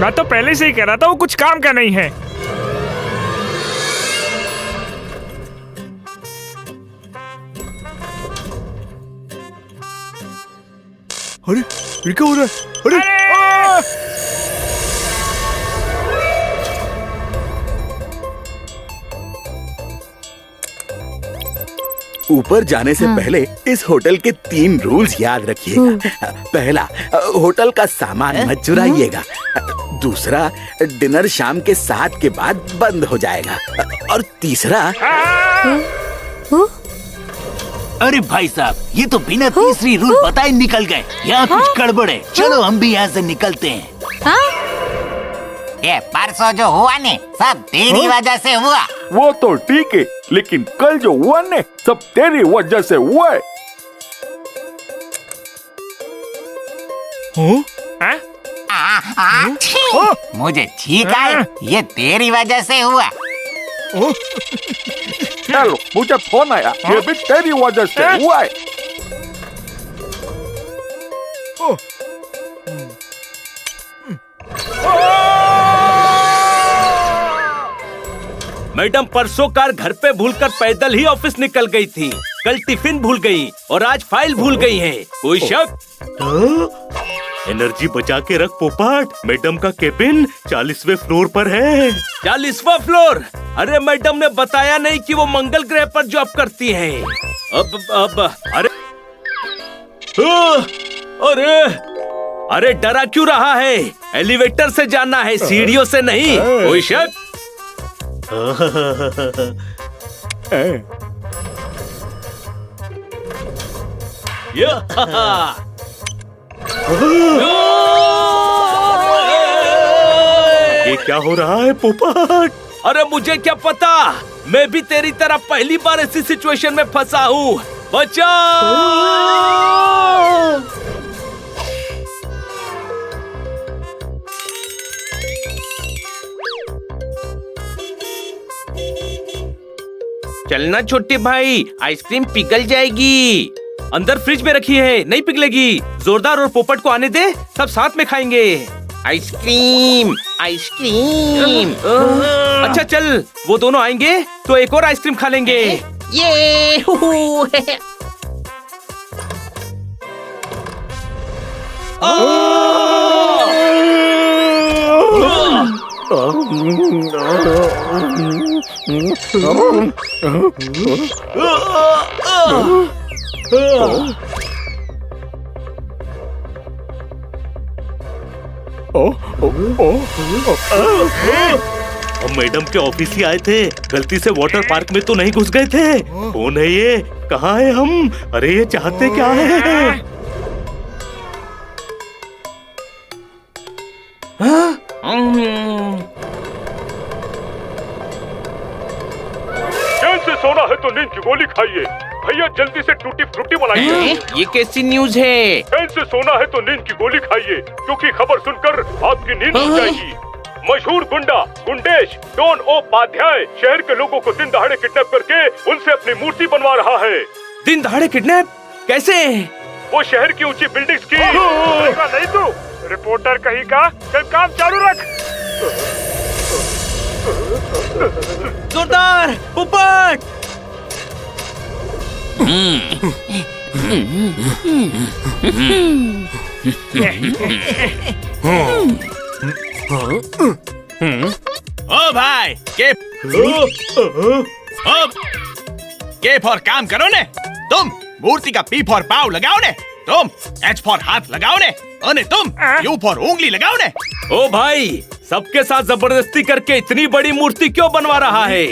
मैं तो पहले से ही कह रहा था वो कुछ काम का नहीं है। अरे ये क्या हो रहा है? अरे ऊपर जाने से पहले इस होटल के 3 रूल्स याद रखिएगा। पहला, होटल का सामान मत चुराइएगा। दूसरा, डिनर शाम के 7 के बाद बंद हो जाएगा। और तीसरा, अरे भाई साहब, ये तो बिना तीसरी रूल बताए निकल गए। यहाँ कुछ गड़बड़ है। चलो हम भी यहाँ से निकलते हैं। ये परसों जो हुआ ने सब तेरी वजह से हुआ। वो तो ठीक है, लेकिन कल जो हुआ ने सब तेरी वजह से हुआ है। मुझे छींक आई, ये तेरी वजह से हुआ। चलो, मुझे फोन आया, ये भी तेरी वजह से हुआ है। मैडम परसों कार घर पे भूलकर पैदल ही ऑफिस निकल गई थी। कल टिफिन भूल गई और आज फाइल भूल गई है। कोई शक? एनर्जी बचा के रख पोपट। मैडम का केबिन 40वें फ्लोर पर है। 40वां फ्लोर? अरे मैडम ने बताया नहीं कि वो मंगल ग्रह पर जॉब करती है। अब अरे अरे अरे डरा क्यों रहा है? एलिवेटर से जाना है, सीढ़ियों से नहीं। कोई शक? ये क्या हो रहा है पोपट? अरे मुझे क्या पता, मैं भी तेरी तरह पहली बार ऐसी सिचुएशन में फंसा हूँ। बचाओ! चलना छोटे भाई, आइसक्रीम पिघल जाएगी। अंदर फ्रिज में रखी है, नहीं पिघलेगी। जोरदार और पोपट को आने दे, सब साथ में खाएंगे। Ice cream ice cream. अच्छा चल, वो दोनों आएंगे तो एक और आइसक्रीम खा लेंगे। ये हम मैडम के ऑफिस ही आए थे, गलती से वाटर पार्क में तो नहीं घुस गए थे। कौन है ये? कहाँ है हम? अरे ये चाहते क्या है? चैन से सोना है तो नींद की गोली खाइए। भैया जल्दी से टूटी फ्रूटी बनाइए। ये कैसी न्यूज है? चैन से सोना है तो नींद की गोली खाइए, क्योंकि खबर सुनकर आपकी नींद उड़ जाएगी। मशहूर गुंडा गुंडेश डॉन उपाध्याय शहर के लोगों को दिन दहाड़े किडनैप करके उनसे अपनी मूर्ति बनवा रहा है। दिन दहाड़े किडनैप? कैसे? वो शहर की ऊंची बिल्डिंग्स की नहीं तू रिपोर्टर कहीं का, चल काम चालू रख। जोरदार पोपट! ओ भाई, के फॉर काम करो ने। तुम मूर्ति का पी फॉर पाव लगाओ ने। तुम एच फॉर हाथ लगाओ ने। और तुम यू फॉर उंगली लगाओ ने। ओ भाई, सबके साथ जबरदस्ती करके इतनी बड़ी मूर्ति क्यों बनवा रहा है?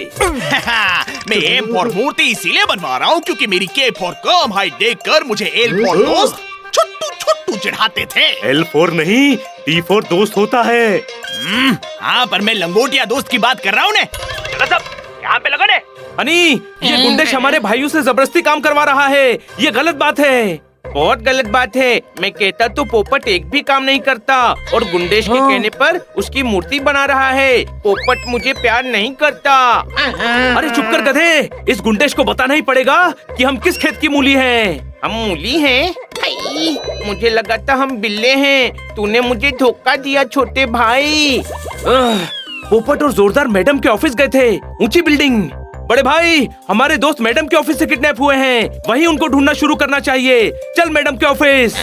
मैं एम फॉर मूर्ति इसीलिए बनवा रहा हूँ क्योंकि मेरी के फॉर कम हाइट देखकर मुझे एल फॉर दोस्त छुट्टू छुट्टू चिढ़ाते थे। एल फॉर नहीं, टी फॉर दोस्त होता है। हाँ, पर मैं लंगोटिया दोस्त की बात कर रहा हूँ ने। सब यहाँ पे लगो ने। अनी, ये गुंडेश हमारे भाइयों से जबरदस्ती काम करवा रहा है। ये गलत बात है। बहुत गलत बात है। मैं कहता तो पोपट एक भी काम नहीं करता और गुंडेश के कहने पर उसकी मूर्ति बना रहा है। पोपट मुझे प्यार नहीं करता। अरे चुप कर गधे, इस गुंडेश को बताना ही पड़ेगा कि हम किस खेत की मूली हैं। हम मूली हैं? मुझे लगा था हम बिल्ले हैं, तूने मुझे धोखा दिया छोटे भाई। पोपट और जोरदार मैडम के ऑफिस गए थे, ऊंची बिल्डिंग। बड़े भाई, हमारे दोस्त मैडम के ऑफिस से किडनैप हुए हैं, वहीं उनको ढूंढना शुरू करना चाहिए। चल मैडम के ऑफिस।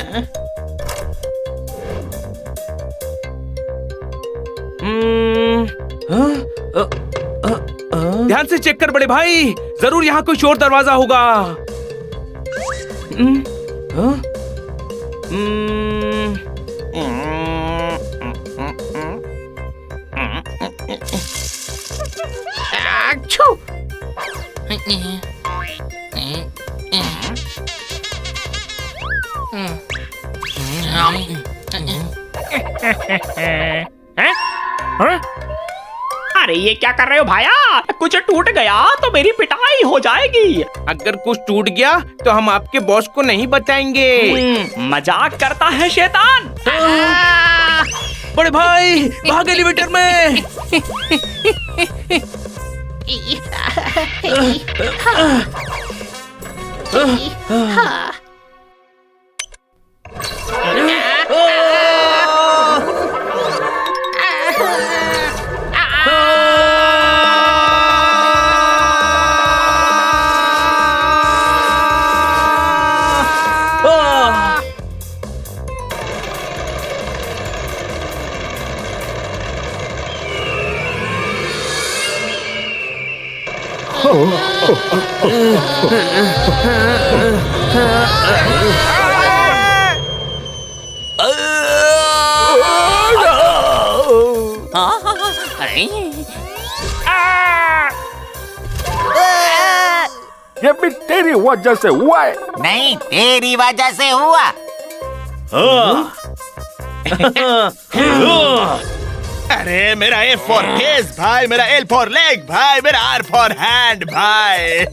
ध्यान से चेक कर बड़े भाई, जरूर यहाँ कोई चोर दरवाजा होगा। अरे ये क्या कर रहे हो भाया? कुछ टूट गया तो मेरी पिटाई हो जाएगी। अगर कुछ टूट गया तो हम आपके बॉस को नहीं बताएंगे। मजाक करता है शैतान। बड़े भाई भाग एलिवेटर में। ये भी तेरी वजह से हुआ है। नहीं, तेरी वजह से हुआ। अरे मेरा A फॉर फेस भाई, मेरा L फॉर लेग भाई, मेरा R फॉर हैंड भाई।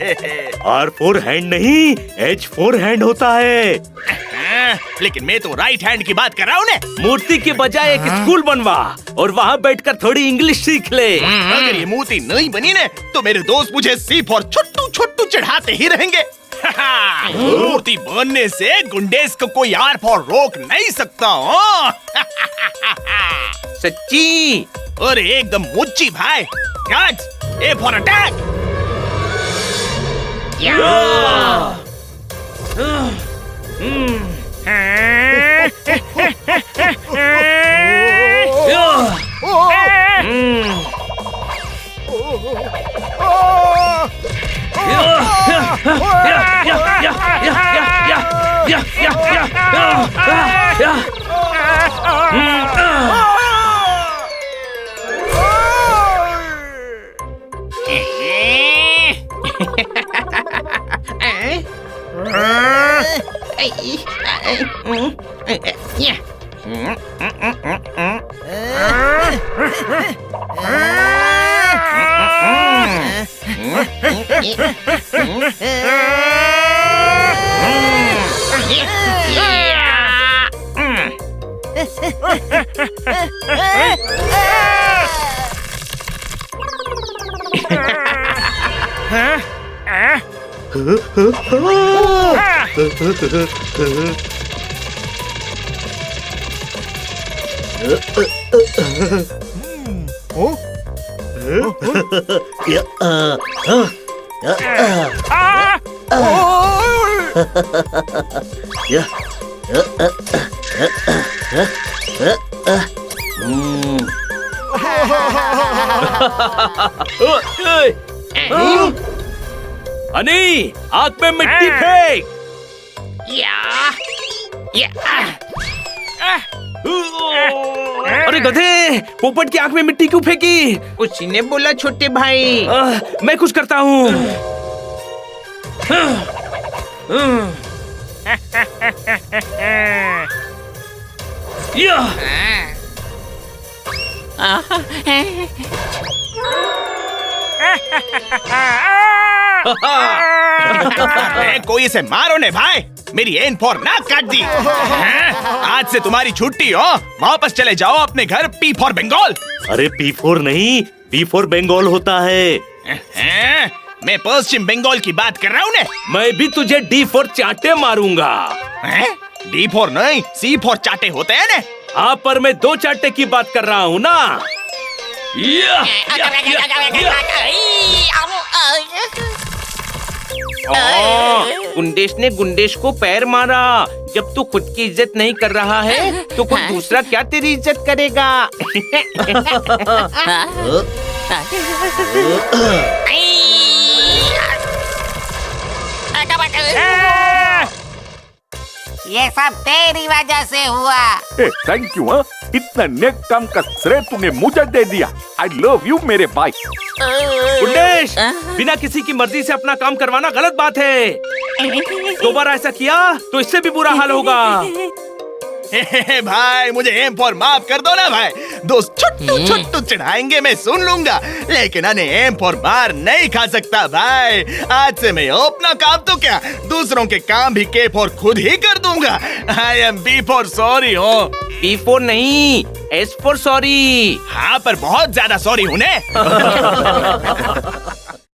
R फॉर हैंड नहीं, H फॉर हैंड होता है। लेकिन मैं तो राइट हैंड की बात कर रहा हूँ ने। मूर्ति के बजाय एक स्कूल बनवा और वहाँ बैठकर थोड़ी इंग्लिश सीख ले। अगर ये मूर्ति नहीं बनी ने तो मेरे दोस्त मुझे C फॉर छोटू छोटू चढ़ाते ही रहेंगे। मूर्ति बनने से गुंडेस को कोई R फॉर रोक नहीं सकता। सच्ची? अरे एकदम मुच्ची भाई। Guards, A for attack. अनी, आग में मिट्टी फेंक। अरे गधे, पोपट की आंख में मिट्टी क्यों फेंकी? उसने बोला छोटे भाई। मैं कुछ करता हूँ। अरे कोई इसे मारो ने भाई, मेरी एन फॉर नाक काट दी। आज से तुम्हारी छुट्टी हो, वापस चले जाओ अपने घर। P for Bengal. अरे P फॉर नहीं, P फॉर बंगाल होता है। मैं पश्चिम बंगाल की बात कर रहा हूँ ने। मैं भी तुझे D फॉर चांटे मारूंगा। डी फॉर नहीं, सी फॉर चाटे होते हैं ना। हाँ, पर मैं 2 चाटे की बात कर रहा हूँ ना। गुंडेश ने गुंडेश को पैर मारा। जब तू खुद की इज्जत नहीं कर रहा है तो कोई दूसरा क्या तेरी इज्जत करेगा? ये सब तेरी वजह से हुआ। Thank you. हाँ, इतना नेक काम का श्रेय तूने मुझे दे दिया। आई लव यू मेरे भाई। गुंडेश, बिना किसी की मर्जी से अपना काम करवाना गलत बात है। दोबारा ऐसा किया तो इससे भी बुरा हाल होगा। भाई मुझे एम फॉर माफ कर दो ना भाई। दोस्त छोटू छोटू चढ़ाएंगे मैं सुन लूंगा, लेकिन अने एम फॉर मार नहीं खा सकता भाई। आज से मैं अपना काम तो क्या, दूसरों के काम भी के फॉर खुद ही कर दूंगा। I am B for sorry हूँ। बी फॉर नहीं, एस फॉर सॉरी। हाँ, पर बहुत ज्यादा सॉरी हूँ ने।